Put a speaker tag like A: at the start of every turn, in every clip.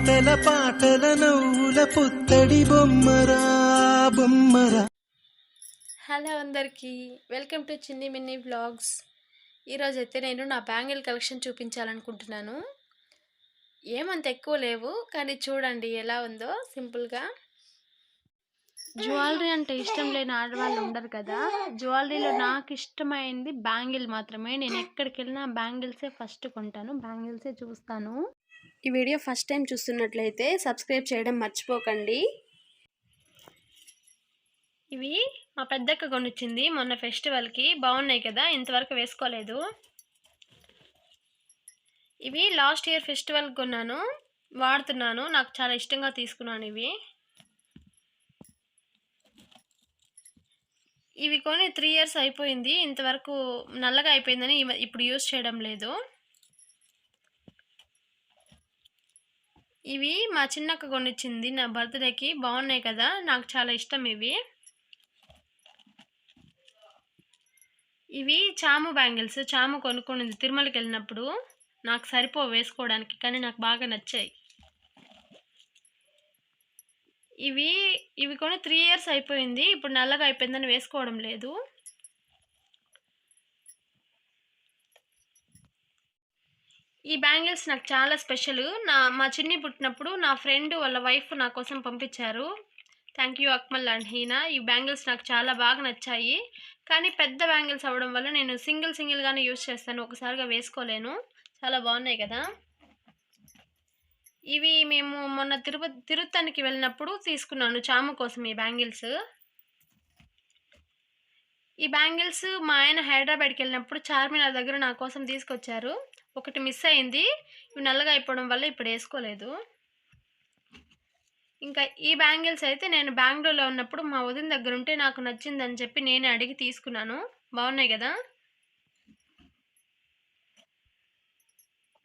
A: ఆటల పాటల నవ్వుల పుత్తడి బొమ్మరా బొమ్మరా.
B: హలో అందరికీ, వెల్కమ్ టు చిన్ని మిన్ని వ్లాగ్స్. ఈరోజైతే నేను నా బ్యాంగిల్ కలెక్షన్ చూపించాలనుకుంటున్నాను. ఏమంత ఎక్కువ లేవు, కానీ చూడండి ఎలా ఉందో. సింపుల్గా జ్యువెలరీ అంటే ఇష్టం లేని ఆడవాళ్ళు ఉండరు కదా. జ్యువెలరీలో నాకు ఇష్టమైంది బ్యాంగిల్ మాత్రమే. నేను ఎక్కడికి వెళ్ళినా బ్యాంగిల్సే ఫస్ట్ కొంటాను, బ్యాంగిల్సే చూస్తాను. ఈ వీడియో ఫస్ట్ టైం చూస్తున్నట్లయితే సబ్స్క్రైబ్ చేయడం మర్చిపోకండి. ఇవి మా పెద్దక్క కొనిచ్చింది మొన్న ఫెస్టివల్కి. బాగున్నాయి కదా, ఇంతవరకు వేసుకోలేదు. ఇవి లాస్ట్ ఇయర్ ఫెస్టివల్కి కొన్నాను, వాడుతున్నాను. నాకు చాలా ఇష్టంగా తీసుకున్నాను. ఇవి కొని 3 years అయిపోయింది. ఇంతవరకు నల్లగా అయిపోయిందని ఇప్పుడు యూస్ చేయడం లేదు. ఇవి మా చిన్నక్క కొనిచ్చింది నా బర్త్డేకి. బాగున్నాయి కదా, నాకు చాలా ఇష్టం ఇవి. ఇవి చాము బ్యాంగిల్స్. చాము కొనుక్కొనింది తిరుమలకి వెళ్ళినప్పుడు. నాకు సరిపో వేసుకోవడానికి, కానీ నాకు బాగా నచ్చాయి. ఇవి కొని 3 years అయిపోయింది. ఇప్పుడు నల్లగా అయిపోయిందని వేసుకోవడం లేదు. ఈ బ్యాంగిల్స్ నాకు చాలా స్పెషల్. మా చిన్ని పుట్టినప్పుడు నా ఫ్రెండ్ వాళ్ళ వైఫ్ నా కోసం పంపించారు. Thank you Akmal and Heena. ఈ బ్యాంగిల్స్ నాకు చాలా బాగా నచ్చాయి, కానీ పెద్ద బ్యాంగిల్స్ అవ్వడం వల్ల నేను సింగిల్గానే యూస్ చేస్తాను, ఒకసారిగా వేసుకోలేను. చాలా బాగున్నాయి కదా. ఇవి మేము మొన్న తిరుత్తనికి వెళ్ళినప్పుడు తీసుకున్నాను చాము కోసం ఈ బ్యాంగిల్స్. ఈ బ్యాంగిల్స్ మా ఆయన హైదరాబాద్కి వెళ్ళినప్పుడు చార్మినార్ దగ్గర నా కోసం తీసుకొచ్చారు. ఒకటి మిస్ అయింది. ఇవి నల్లగా అయిపోవడం వల్ల ఇప్పుడు వేసుకోలేదు. ఇంకా ఈ బ్యాంగిల్స్ అయితే నేను బెంగళూరులో ఉన్నప్పుడు మా వదిన దగ్గర ఉంటే నాకు నచ్చిందని చెప్పి నేనే అడిగి తీసుకున్నాను. బాగున్నాయి కదా.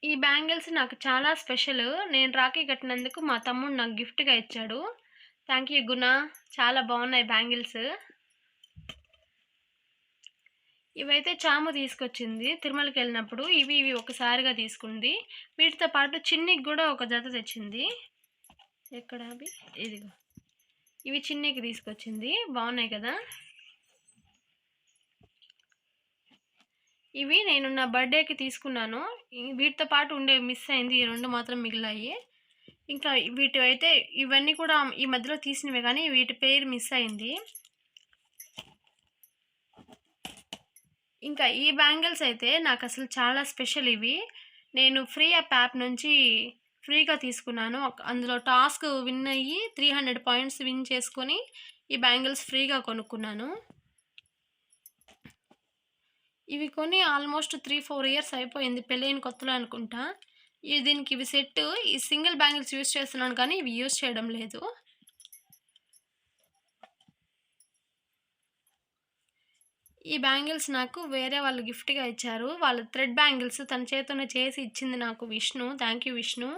B: ఈ బ్యాంగిల్స్ నాకు చాలా స్పెషల్. నేను రాఖీ కట్టినందుకు మా తమ్ముడు నాకు గిఫ్ట్గా ఇచ్చాడు. థ్యాంక్ యూ గుణ. చాలా బాగున్నాయి బ్యాంగిల్స్. ఇవైతే చాము తీసుకొచ్చింది తిరుమలకి వెళ్ళినప్పుడు. ఇవి ఒకసారిగా తీసుకుంది. వీటితో పాటు చిన్నికి కూడా ఒక జత తెచ్చింది. ఎక్కడ అవి? ఇదిగో, ఇవి చిన్నికి తీసుకొచ్చింది. బాగున్నాయి కదా. ఇవి నేను నా బర్త్డేకి తీసుకున్నాను. వీటితో పాటు ఉండే మిస్ అయింది, ఈ 2 మాత్రం మిగిలాయి. ఇంకా వీటి అయితే ఇవన్నీ కూడా ఈ మధ్యలో తీసినవే, కానీ వీటి పేరు మిస్ అయింది. ఇంకా ఈ బ్యాంగిల్స్ అయితే నాకు అసలు చాలా స్పెషల్. ఇవి నేను ఫ్రీ యాప్ నుంచి ఫ్రీగా తీసుకున్నాను. అందులో టాస్క్ విన్ అయ్యి 300 points విన్ చేసుకొని ఈ బ్యాంగిల్స్ ఫ్రీగా కొనుక్కున్నాను. ఇవి కొని ఆల్మోస్ట్ 3-4 years అయిపోయింది, పెళ్ళైన కొత్తలో అనుకుంటా. దీనికి ఇవి సెట్. ఈ సింగిల్ బ్యాంగిల్స్ యూస్ చేస్తున్నాను, కానీ ఇవి యూస్ చేయడం లేదు. ఈ బ్యాంగిల్స్ నాకు వేరే వాళ్ళు గిఫ్ట్గా ఇచ్చారు. వాళ్ళ థ్రెడ్ బ్యాంగిల్స్ తన చేతనే చేసి ఇచ్చింది నాకు విష్ణు. Thank you Vishnu.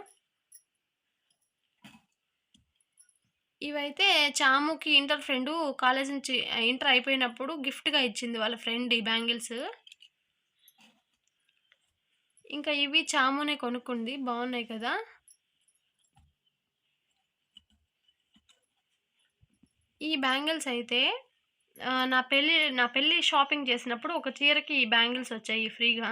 B: ఇవైతే చాముకి ఇంటర్ ఫ్రెండ్ కాలేజ్ నుంచి ఇంటర్ అయిపోయినప్పుడు గిఫ్ట్గా ఇచ్చింది వాళ్ళ ఫ్రెండ్ ఈ బ్యాంగిల్స్. ఇంకా ఇవి చామునే కొనుక్కుంది. బాగున్నాయి కదా. ఈ బ్యాంగిల్స్ అయితే నా పెళ్ళి షాపింగ్ చేసినప్పుడు ఒక చీరకి ఈ బ్యాంగిల్స్ వచ్చాయి ఫ్రీగా.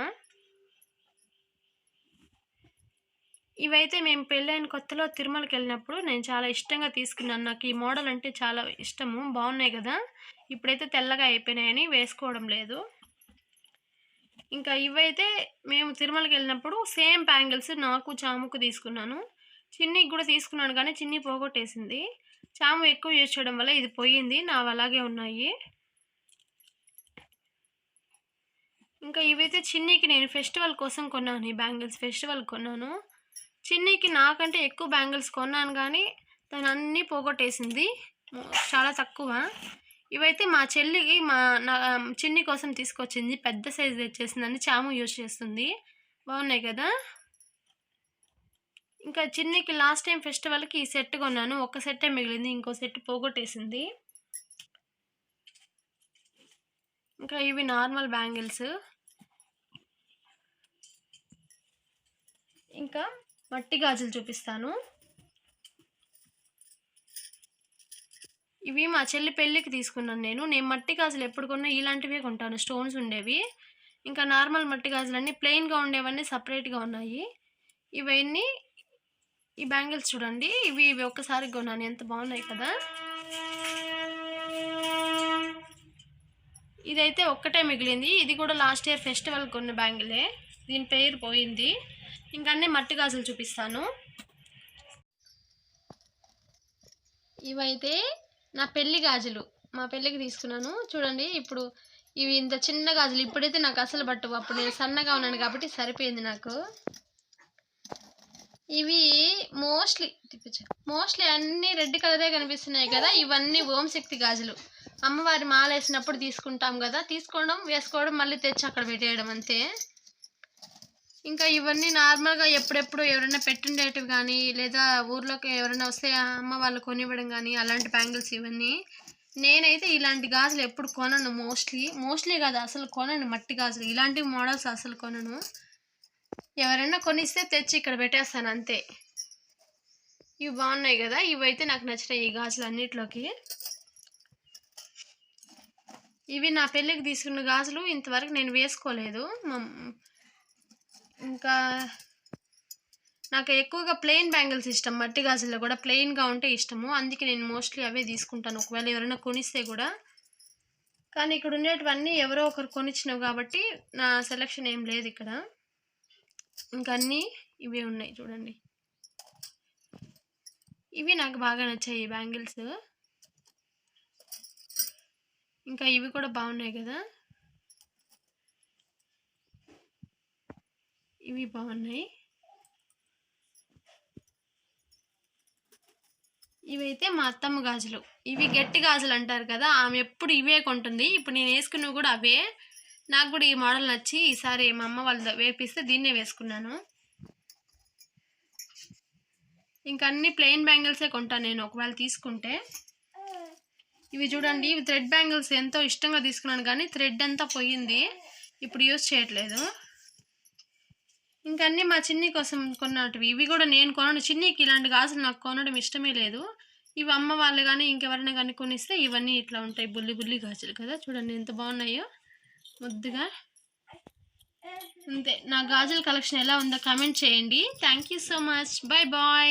B: ఇవైతే మేము పెళ్ళైన కొత్తలో తిరుమలకి వెళ్ళినప్పుడు నేను చాలా ఇష్టంగా తీసుకున్నాను. నాకు ఈ మోడల్ అంటే చాలా ఇష్టము. బాగున్నాయి కదా. ఇప్పుడైతే తెల్లగా అయిపోయినాయని వేసుకోవడం లేదు. ఇంకా ఇవైతే మేము తిరుమలకి వెళ్ళినప్పుడు సేమ్ బ్యాంగిల్స్ నాకు చాముకు తీసుకున్నాను. చిన్నికి కూడా తీసుకున్నాను, కానీ చిన్ని పోగొట్టేసింది. చాము ఎక్కువ యూజ్ చేయడం వల్ల ఇది పోయింది. నావి అలాగే ఉన్నాయి. ఇంకా ఇవైతే చిన్నికి నేను ఫెస్టివల్ కోసం కొన్నాను. ఈ బ్యాంగిల్స్ ఫెస్టివల్ కొన్నాను. చిన్నికి నాకంటే ఎక్కువ బ్యాంగిల్స్ కొన్నాను, కానీ తను అన్నీ పోగొట్టేసింది, చాలా తక్కువ. ఇవైతే మా చెల్లికి నా చిన్ని కోసం తీసుకొచ్చింది. పెద్ద సైజు తెచ్చేసిందని చాము యూజ్ చేస్తుంది. బాగున్నాయి కదా. ఇంకా చిన్నికి లాస్ట్ టైం ఫెస్టివల్కి ఈ సెట్ కొన్నాను. ఒక సెట్టే మిగిలింది, ఇంకో సెట్ పోగొట్టేసింది. ఇంకా ఇవి నార్మల్ బ్యాంగిల్స్. ఇంకా మట్టి గాజులు చూపిస్తాను. ఇవి మా చెల్లి పెళ్ళికి తీసుకున్నాను నేను. నేను మట్టి గాజులు ఎప్పుడు కొన్నా ఇలాంటివే కొంటాను, స్టోన్స్ ఉండేవి. ఇంకా నార్మల్ మట్టి గాజులన్నీ ప్లెయిన్‌గా ఉండేవన్నీ సెపరేట్‌గా ఉన్నాయి. ఇవన్నీ ఈ బ్యాంగిల్స్ చూడండి. ఇవి ఒక్కసారిగా కొన్నాను. ఎంత బాగున్నాయి కదా! ఇదైతే ఒక్కటే మిగిలింది. ఇది కూడా లాస్ట్ ఇయర్ ఫెస్టివల్‌కి కొన్న బ్యాంగిలే. దీని పేరు పోయింది. ఇంక అన్నీ మట్టి గాజులు చూపిస్తాను. ఇవైతే నా పెళ్లి గాజులు. మా పెళ్ళికి తీసుకున్నాను. చూడండి ఇప్పుడు ఇవి ఇంత చిన్న గాజులు. ఇప్పుడైతే నాకు అసలు పట్టవు. అప్పుడు నేను సన్నగా ఉన్నాను కాబట్టి సరిపోయింది నాకు. ఇవి మోస్ట్లీ అన్నీ రెడ్ కలరే కనిపిస్తున్నాయి కదా! ఇవన్నీ ఓం శక్తి గాజులు. అమ్మవారి మాలేసినప్పుడు తీసుకుంటాం కదా! తీసుకోవడం, వేసుకోవడం, మళ్ళీ తెచ్చి అక్కడ పెట్టేయడం అంతే. ఇంకా ఇవన్నీ నార్మల్‌గా ఎప్పుడెప్పుడు ఎవరైనా పెట్టుండేటివి కానీ, లేదా ఊర్లోకి ఎవరైనా వస్తే అమ్మ వాళ్ళు కొనివ్వడం కానీ, అలాంటి బ్యాంగిల్స్ ఇవన్నీ. నేనైతే ఇలాంటి గాజులు ఎప్పుడు కొనను. మోస్ట్లీ కాదు, అసలు కొనను మట్టి గాజులు. ఇలాంటి మోడల్స్ అసలు కొనను. ఎవరైనా కొనిస్తే తెచ్చి ఇక్కడ పెట్టేస్తాను అంతే. ఇవి బాగున్నాయి కదా! ఇవైతే నాకు నచ్చినాయి ఈ గాజులు అన్నిట్లోకి. ఇవి నా పెళ్ళికి తీసుకున్న గాజులు. ఇంతవరకు నేను వేసుకోలేదు. ఇంకా నాకు ఎక్కువగా ప్లెయిన్ బ్యాంగిల్స్ ఇష్టం. మట్టి గాజుల్లో కూడా ప్లెయిన్‌గా ఉంటే ఇష్టము. అందుకే నేను మోస్ట్లీ అవే తీసుకుంటాను, ఒకవేళ ఎవరైనా కొనిస్తే కూడా. కానీ ఇక్కడ ఉండేటివన్నీ ఎవరో ఒకరు కొనిచ్చినవి కాబట్టి నా సెలెక్షన్ ఏం లేదు ఇక్కడ. ఇంకా అన్నీ ఇవే ఉన్నాయి చూడండి. ఇవి నాకు బాగా నచ్చాయి ఈ బ్యాంగిల్స్. ఇంకా ఇవి కూడా బాగున్నాయి కదా! ఇవి బాగున్నాయి. ఇవైతే మా అత్తమ్మ గాజులు. ఇవి గట్టి గాజులు అంటారు కదా! ఆమె ఎప్పుడు ఇవే కొంటుంది. ఇప్పుడు నేను వేసుకున్నవి కూడా అవే. నాకు కూడా ఈ మోడల్ నచ్చి ఈసారి మా అమ్మ వాళ్ళు వేపిస్తే దీన్నే వేసుకున్నాను. ఇంకా అన్ని ప్లెయిన్ బ్యాంగిల్సే కొంటాను నేను ఒకవేళ తీసుకుంటే. ఇవి చూడండి. ఇవి థ్రెడ్ బ్యాంగిల్స్ ఎంతో ఇష్టంగా తీసుకున్నాను కానీ థ్రెడ్ అంతా పోయింది. ఇప్పుడు యూజ్ చేయట్లేదు. ఇంకా అన్నీ మా చిన్ని కోసం కొన్నటివి. ఇవి కూడా నేను కొనను. చిన్నికి ఇలాంటి గాజులు నాకు కొనడం ఇష్టమే లేదు. ఇవి అమ్మ వాళ్ళు కానీ ఇంకెవరైనా కానీ కొనిస్తే ఇవన్నీ ఇట్లా ఉంటాయి. బుల్లి గాజులు కదా! చూడండి ఎంత బాగున్నాయో ముద్దుగా. అంతే. నా గాజుల కలెక్షన్ ఎలా ఉందో కామెంట్ చేయండి. Thank you so much. Bye bye.